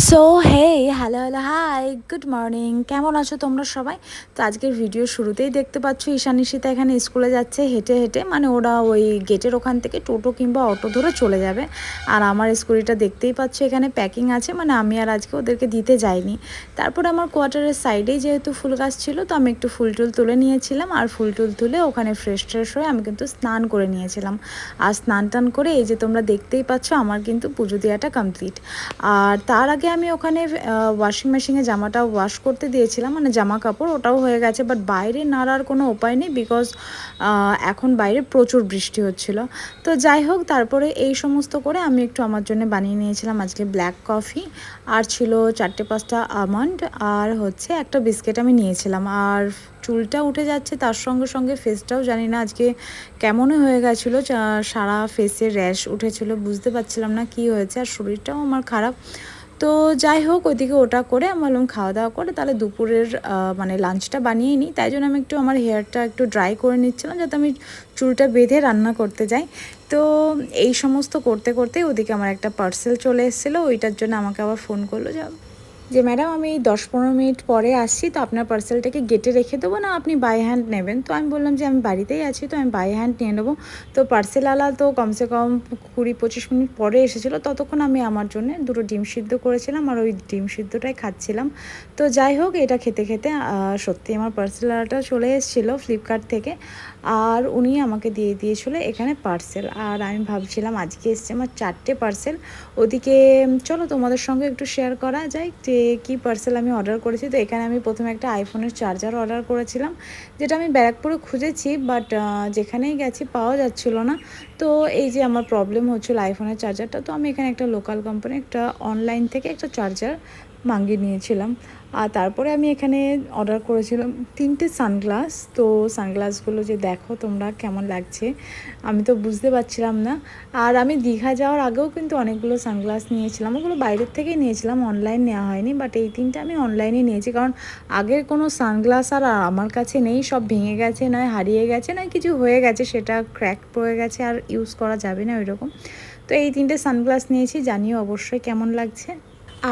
So hello hi good morning, কেমন আছো তোমরা সবাই? তো আজকের ভিডিও শুরুতেই দেখতে পাচ্ছ ঈশানীশিতা এখানে স্কুলে যাচ্ছে হেঁটে হেঁটে, মানে ওরা ওই গেটের ওখান থেকে টোটো কিংবা অটো ধরে চলে যাবে। আর আমার স্কুটিটা দেখতেই পাচ্ছ এখানে প্যাকিং আছে, মানে আমি আর আজকে ওদেরকে দিতে যাইনি। তারপরে আমার কোয়ার্টারের সাইডেই যেহেতু ফুল গাছ ছিল, তো আমি একটু ফুল টুল তুলে নিয়েছিলাম, আর ফুল টুল তুলে ওখানে ফ্রেশ ট্রেশ হয়ে আমি কিন্তু স্নান করে নিয়েছিলাম। আর স্নান টান করে এই যে তোমরা দেখতেই পাচ্ছ আমার কিন্তু পুজো দেওয়াটা কমপ্লিট। আর তার আগে আমি ওখানে ওয়াশিং মেশিনে জামাটা ওয়াশ করতে দিয়েছিলাম, মানে জামা কাপড় ওটাও হয়ে গেছে, বাট বাইরে নাড়ার কোনো উপায় নেই বিকজ এখন বাইরে প্রচুর বৃষ্টি হচ্ছিল। তো যাই হোক, তারপরে এই সমস্ত করে আমি একটু আমার জন্য বানিয়ে নিয়েছিলাম আজকে ব্ল্যাক কফি, আর ছিল 4-5টা আমন্ড, আর হচ্ছে একটা বিস্কিট আমি নিয়েছিলাম। আর চুলটা উঠে যাচ্ছে, তার সঙ্গে সঙ্গে ফেসটাও জানি না আজকে কেমনই হয়ে গেছিলো, সারা ফেসে র্যাশ উঠেছিল, বুঝতে পারছিলাম না কি হয়েছে, আর শরীরটাও আমার খারাপ। তো যাই হোক, ওইদিকে ওটা করে আমি বললাম খাওয়া দাওয়া করে তাহলে দুপুরের মানে লাঞ্চটা বানিয়ে নিই। তাই জন্য আমি একটু আমার হেয়ারটা একটু ড্রাই করে নিচ্ছিলাম যাতে আমি চুলটা বেঁধে রান্না করতে যাই। তো এই সমস্ত করতে করতে ওদিকে আমার একটা পার্সেল চলে এসেছিলো, ওইটার জন্য আমাকে আবার ফোন করলো যে ম্যাডাম আমি 10-15 মিনিট পরে আসছি, তো আপনার পার্সেলটাকে গেটে রেখে দেবো না আপনি বাই হ্যান্ড নেবেন? তো আমি বললাম যে আমি বাড়িতেই আছি, তো আমি বাই হ্যান্ড নিয়ে নেবো। তো পার্সেলওয়ালা তো কমসে কম 20-25 মিনিট পরে এসেছিলো, ততক্ষণ আমি আমার জন্য দুটো ডিম সিদ্ধ করেছিলাম আর ওই ডিম সিদ্ধটাই খাচ্ছিলাম। তো যাই হোক, এটা খেতে খেতে সত্যি আমার পার্সেলওয়ালাটা চলে এসেছিলো ফ্লিপকার্ট থেকে, আর উনি আমাকে দিয়ে দিয়েছিলো এখানে পার্সেল। আর আমি ভাবছিলাম আজকে এসছে আমার 4টে পার্সেল। ওদিকে চলো তোমাদের সঙ্গে একটু শেয়ার করা যায় যে কী পার্সেল আমি অর্ডার করেছি। তো এখানে আমি প্রথমে একটা আইফোনের চার্জার অর্ডার করেছিলাম, যেটা আমি ব্যারাকপুরে খুঁজেছি, বাট যেখানেই গেছি পাওয়া যাচ্ছিল না। তো এই যে আমার প্রবলেম হচ্ছিলো আইফোনের চার্জারটা, তো আমি এখানে একটা লোকাল কোম্পানি একটা অনলাইন থেকে একটা চার্জার মাঙ্গিয়ে নিয়েছিলাম। আর তারপরে আমি এখানে অর্ডার করেছিলাম 3টে সানগ্লাস। তো সানগ্লাসগুলো যে দেখো তোমরা কেমন লাগছে, আমি তো বুঝতে পারছিলাম না। আর আমি দীঘা যাওয়ার আগেও কিন্তু অনেকগুলো সানগ্লাস নিয়েছিলাম, ওগুলো বাইরের থেকেই নিয়েছিলাম, অনলাইন নেওয়া হয়নি, বাট এই 3টে আমি অনলাইনে নিয়েছি, কারণ আগের কোনো সানগ্লাস আর আমার কাছে নেই, সব ভেঙে গেছে, নয় হারিয়ে গেছে, নয় কিছু হয়ে গেছে, সেটা ক্র্যাক পড়ে গেছে আর ইউজ করা যাবে না ওইরকম। তো এই 3টে সানগ্লাস নিয়েছি, জানিও অবশ্যই কেমন লাগছে।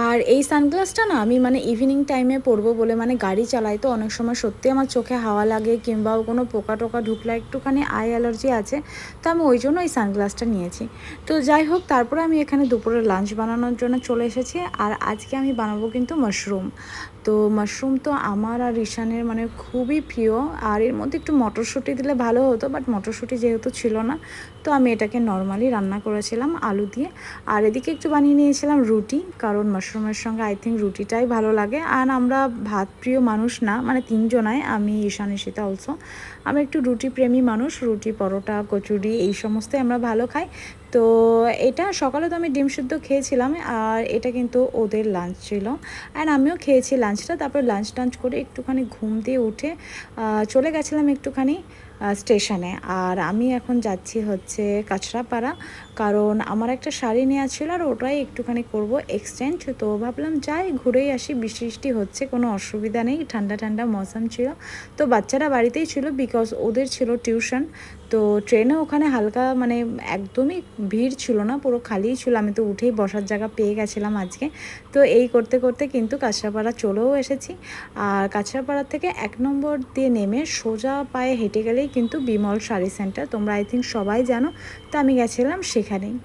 আর এই সানগ্লাসটা না আমি মানে ইভিনিং টাইমে পরবো বলে, মানে গাড়ি চালাই তো অনেক সময় সত্যি আমার চোখে হাওয়া লাগে কিংবা কোনো পোকা টোকা ঢুকলে একটুখানি আই অ্যালার্জি আছে, তো আমি ওই জন্য এই সানগ্লাসটা নিয়েছি। তো যাই হোক, তারপরে আমি এখানে দুপুরে লাঞ্চ বানানোর জন্য চলে এসেছি, আর আজকে আমি বানাবো কিন্তু মাশরুম। তো মাশরুম তো আমার আর ঈশানের মানে খুবই প্রিয়, আর এর মধ্যে একটু মটরশুঁটি দিলে ভালো হতো, বাট মটরশুঁটি যেহেতু ছিল না, তো আমি এটাকে নর্মালি রান্না করেছিলাম আলু দিয়ে। আর এদিকে একটু বানিয়ে নিয়েছিলাম রুটি, কারণ মাশরুমের সঙ্গে আই থিঙ্ক রুটিটাই ভালো লাগে। আর আমরা ভাত প্রিয় মানুষ না, মানে 3জনাই, আমি ঈশানীশিতা অলসো, আমি একটু রুটি প্রেমী মানুষ, রুটি পরোটা কচুরি এই সমস্তই আমরা ভালো খাই। তো এটা সকালে তো আমি ডিম সিদ্ধ খেয়েছিলাম, আর এটা কিন্তু ওদের লাঞ্চ ছিল, অ্যান্ড আমিও খেয়েছি লাঞ্চটা। তারপর লাঞ্চ টাঞ্চ করে একটুখানি ঘুম দিয়ে উঠে চলে গেছিলাম একটুখানি স্টেশনে। আর আমি এখন যাচ্ছি হচ্ছে কাঁচরাপাড়া, কারণ আমার একটা শাড়ি নেওয়া ছিল আর ওটাই একটুখানি করব এক্সচেঞ্জ। তো ভাবলাম যাই ঘুরেই আসি, বৃষ্টি হচ্ছে, কোনো অসুবিধা নেই, ঠান্ডা ঠান্ডা মৌসুম ছিল। তো বাচ্চারা বাড়িতেই ছিল বিকজ ওদের ছিল টিউশন। তো ট্রেনে ওখানে হালকা মানে একদমই ভিড় ছিল না, পুরো খালিই ছিল, আমি তো উঠেই বসার জায়গা পেয়ে গেছিলাম আজকে। তো এই করতে করতে কিন্তু কাঁচরাপাড়া চলেও এসেছি। আর কাঁচরাপাড়া থেকে 1 নম্বর দিয়ে নেমে সোজা পায়ে হেঁটে গেলেই কিন্তু বিমল শাড়ি সেন্টার, তোমরা আই থিঙ্ক সবাই জানো। তো আমি গেছিলাম সেখানেই।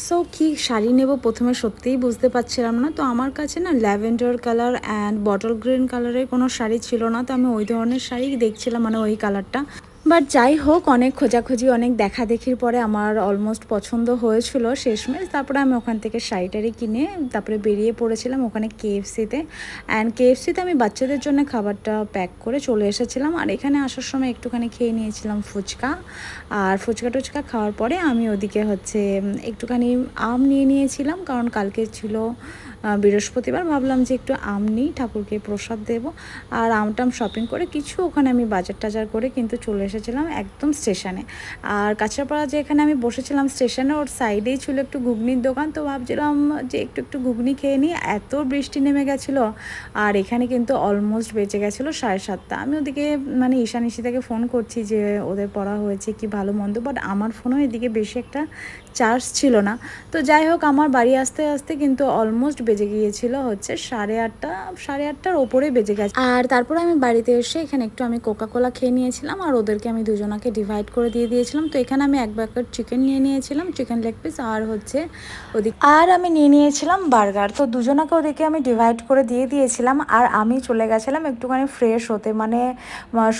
সো কী শাড়ি নেব প্রথমে সত্যিই বুঝতে পারছিলাম না। তো আমার কাছে না lavender colour and bottle green কালারের কোনো শাড়ি ছিল না, তো আমি ওই ধরনের শাড়ি দেখছিলাম, মানে ওই কালারটা। বাট যাই হোক, অনেক খোঁজাখুঁজি অনেক দেখা দেখির পরে আমার অলমোস্ট পছন্দ হয়েছিল শেষমেশ। তারপরে আমি ওখান থেকে শাড়িটারি কিনে তারপরে বেরিয়ে পড়েছিলাম ওখানে কেএফসিতে। অ্যান্ড কেএফসিতে আমি বাচ্চাদের জন্য খাবারটা প্যাক করে চলে এসেছিলাম, আর এখানে আসার সময় একটুখানি খেয়ে নিয়েছিলাম ফুচকা। আর ফুচকা টুচকা খাওয়ার পরে আমি ওদিকে হচ্ছে একটুখানি আম নিয়ে নিয়েছিলাম, কারণ কালকে ছিল বৃহস্পতিবার, ভাবলাম যে একটু আম নিই, ঠাকুরকে প্রসাদ দেবো। আর আমটাম শপিং করে কিছু ওখানে আমি বাজার টাজার করে কিন্তু চলে এসেছিলাম একদম স্টেশনে। আর কাঁচরাপাড়া যে এখানে আমি বসেছিলাম স্টেশনে, ওর সাইডেই ছিল একটু ঘুগনির দোকান। তো ভাবছিলাম যে একটু ঘুগনি খেয়ে নিই, এত বৃষ্টি নেমে গেছিলো। আর এখানে কিন্তু অলমোস্ট বেঁচে গেছিলো 7:30। আমি ওদিকে মানে ঈশানীশিতাকে ফোন করছি যে ওদের পড়া হয়েছে কি ভালো মন্দ, বাট আমার ফোনও এদিকে বেশি একটা চার্জ ছিল না। তো যাই হোক, আমার বাড়ি আসতে আসতে কিন্তু অলমোস্ট বেজে গিয়েছিল হচ্ছে 8:30, 8:30টার ওপরে বেজে গেছে। আর তারপরে আমি বাড়িতে এসে এখানে একটু আমি কোকাকোলা খেয়ে নিয়েছিলাম, আর ওদেরকে আমি দুজনাকে ডিভাইড করে দিয়ে দিয়েছিলাম। তো এখানে আমি 1 প্যাকেট চিকেন নিয়ে নিয়েছিলাম, চিকেন লেগ পিস, আর হচ্ছে আর আমি নিয়ে নিয়েছিলাম বার্গার। তো দুজনাকে ওদিকে আমি ডিভাইড করে দিয়ে দিয়েছিলাম, আর আমি চলে গেছিলাম একটুখানি ফ্রেশ হতে। মানে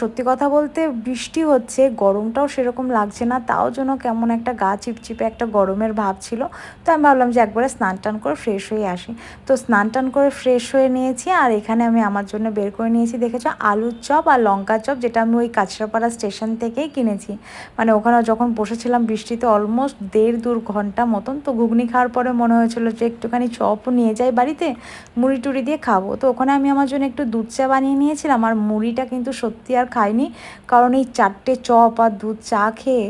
সত্যি কথা বলতে বৃষ্টি হচ্ছে, গরমটাও সেরকম লাগছে না, তাও যেন কেমন একটা গা চিপচিপে একটা গরমের ভাব ছিল। তো আমি ভাবলাম যে একবারে স্নান টান করে ফ্রেশ হয়ে আসি। তো স্নান টান করে ফ্রেশ হয়ে নিয়েছি, আর এখানে আমি আমার জন্য বের করে নিয়েছি দেখেছো আলুর চপ আর লঙ্কা চপ, যেটা আমি ওই কাঁচরাপাড়া স্টেশন থেকেই কিনেছি। মানে ওখানে যখন বসেছিলাম বৃষ্টিতে অলমোস্ট 1.5-2 ঘন্টা মতন, তো ঘুগনি খাওয়ার পরে মনে হয়েছিল যে একটুখানি চপও নিয়ে যাই বাড়িতে, মুড়ি টুড়ি দিয়ে খাবো। তো ওখানে আমি আমার জন্য একটু দুধ চা বানিয়ে নিয়েছিলাম, আর মুড়িটা কিন্তু সত্যি আর খাইনি, কারণ এই 4টে চপ আর দুধ চা খেয়ে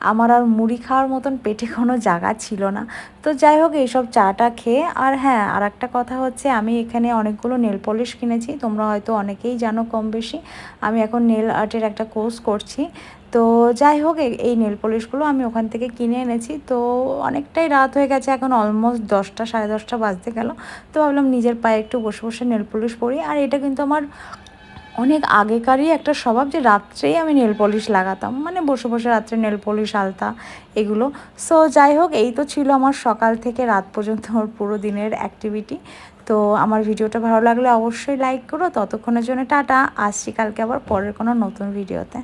আমার আর মুড়ি খাওয়ার মতন পেটে কোনো জায়গা ছিল না। তো যাই হোক, এইসব চাটা খেয়ে, আর হ্যাঁ, আর একটা কথা হচ্ছে আমি এখানে অনেকগুলো নেল পলিশ কিনেছি। তোমরা হয়তো অনেকেই জানো কম বেশি, আমি এখন নেল আর্টের একটা কোর্স করছি। তো যাই হোক, এই নেল পলিশগুলো আমি ওখান থেকে কিনে এনেছি। তো অনেকটাই রাত হয়ে গেছে, এখন অলমোস্ট 10টা, 10:30 বাজতে গেল। তো ভাবলাম নিজের পায়ে একটু বসে বসে নেল পলিশ পরি। আর এটা কিন্তু আমার অনেক আগেকারই একটা স্বভাব যে রাত্রেই আমি নেল পলিশ লাগাতাম, মানে বসে বসে রাত্রে নেল পলিশ, আলতা, এগুলো। সো যাই হোক, এই তো ছিল আমার সকাল থেকে রাত পর্যন্ত আমার পুরো দিনের অ্যাক্টিভিটি। তো আমার ভিডিওটা ভালো লাগলে অবশ্যই লাইক করো। ততক্ষণের জন্য টাটা, আসছি কালকে আবার পরের কোনো নতুন ভিডিওতে।